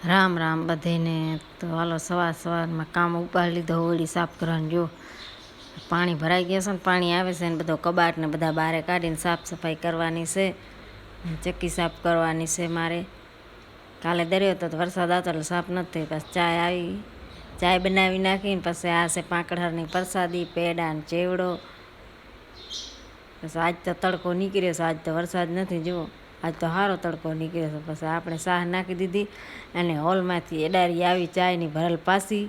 રામ રામ બધીને. તો હાલો સવારમાં કામ ઉપાડી લીધો. હોળી સાફ કરવાનું. જો પાણી ભરાઈ ગયા છે ને પાણી આવે છે ને બધો કબાટ ને બધા બહાર કાઢીને સાફ સફાઈ કરવાની છે. ચક્કી સાફ કરવાની છે મારે. કાલે દરિયો હતો તો વરસાદ આવતો એટલે સાફ નથી થઈ. પછી ચાય બનાવી નાખીને પછી આ છે પાંકડહરની પ્રસાદી, પેડા ને ચેવડો. પછી આજ તો તડકો નીકળ્યો છે, આજ તો વરસાદ નથી. જુઓ આજ તો સારો તડકો નીકળ્યો છે. પછી આપણે સાહ નાખી દીધી અને હોલમાંથી એડારી આવી ચાયની ભરેલ પાછી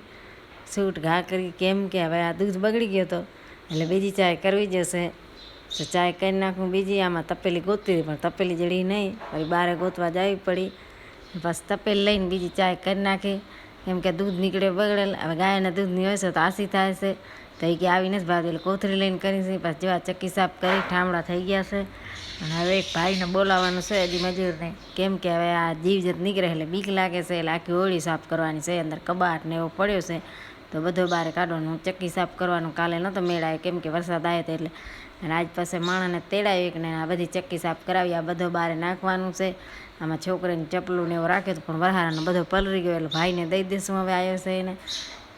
સૂટ ઘા કરી. કેમ કે હવે આ દૂધ બગડી ગયો હતો એટલે બીજી ચાય કરવી જશે. તો ચાય કરી નાખું બીજી. આમાં તપેલી ગોતતી હતી પણ તપેલી જડી નહીં, ફરી બારે ગોતવા જવી પડી. પછી તપેલી લઈને બીજી ચાય કરી નાખી. કેમ કે દૂધ નીકળે બગડેલ. હવે ગાયના દૂધની હોય છે તો આસી થાય છે. તો એ કે આવી નથી ભાવતી એટલે કોથળી લઈને કરી છે. પછી જેવા ચક્કી સાફ કરી ઠામડા થઈ ગયા છે. અને હવે એક ભાઈને બોલાવવાનું છે હજી મજૂરને. કેમ કે હવે આ જીવજંત નીકળે એટલે બીક લાગે છે એટલે આખી હોળી સાફ કરવાની છે. અંદર કબાટ ને એવો પડ્યો છે તો બધો બહાર કાઢવાનું. ચક્કી સાફ કરવાનું કાલે નહોતો મેળ આવે કેમ કે વરસાદ આવ્યો હતો એટલે. અને આજ પાસે માણસને તેડાવી એકને આ બધી ચક્કી સાફ કરાવી. આ બધો બહાર નાખવાનું છે. આમાં છોકરીને ચપલું ને એવું રાખ્યું હતું પણ વરહારાનો બધો પલરી ગયો એટલે ભાઈને દઈ દઈશું. હવે આવ્યો છે એને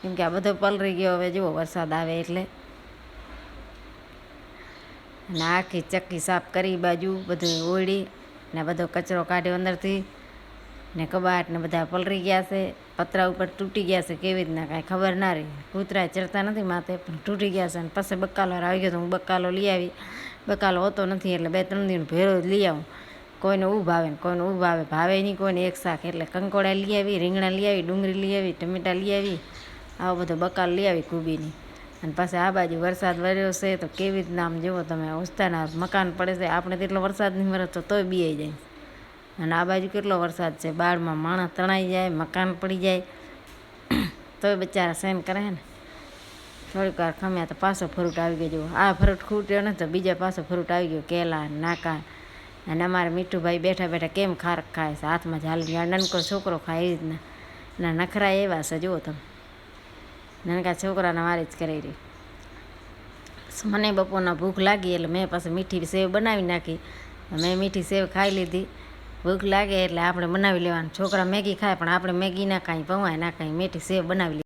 કેમ કે આ બધો પલરી ગયો. હવે જુઓ વરસાદ આવે એટલે. અને આખી ચક્કી સાફ કરી બાજુ બધું ઓળી ને બધો કચરો કાઢ્યો અંદરથી. ને કબાટ ને બધા પલરી ગયા છે. પતરા ઉપર તૂટી ગયા છે કેવી રીતના કાંઈ ખબર ના રહી. કૂતરા ચડતા નથી માથે પણ તૂટી ગયા છે. અને પછી બકાલો આવી ગયો તો હું બકાલો લઈ આવી. બકાલો હોતો નથી એટલે 2-3 દિન ભેરો લઈ આવું. કોઈને ભાવે ને કોઈને ભાવે નહીં. કોઈને એક શાક એટલે કંકોડા લઈ આવી, રીંગણા લઈ આવી, ડુંગળી લઈ આવી, ટમેટા લઈ આવી. આવો બધો બકાલ લઈ આવી કૂબીની. અને પાછા આ બાજુ વરસાદ વર્યો છે તો કેવી રીતના આમ જુઓ તમે ઉસ્તાના મકાન પડે છે. આપણે તેટલો વરસાદ નહીં વરસ તો તોય બીયાઈ જાય. અને આ બાજુ કેટલો વરસાદ છે. બાળમાં માણસ તણાઈ જાય, મકાન પડી જાય તોય બચારા સહેન કરે ને. થોડીક વાર ખમ્યા તો પાછો ફ્રૂટ આવી ગયો. જુઓ આ ફ્રૂટ ખૂટ્યો ને તો બીજા પાછો ફ્રૂટ આવી ગયો. કેલા નાકા. અને અમારે મીઠુભાઈ બેઠા બેઠા કેમ ખારક ખાય છે હાથમાં ઝાલી. આ નનકો છોકરો ખાય એવી રીતના. ના નખરા એવા છે જુઓ તમે. નાનકા છોકરાને વારી જ કરી રહી. મને બપોરના ભૂખ લાગી એટલે મેં પાછી મીઠી સેવ બનાવી નાખી. મેં મીઠી સેવ ખાઈ લીધી. ભૂખ લાગે એટલે આપણે બનાવી લેવાનું. છોકરા મેગી ખાય પણ આપણે મેગી ના ખાઈ, પૌવા ના ખાઈ, મીઠી સેવ બનાવી લીધી.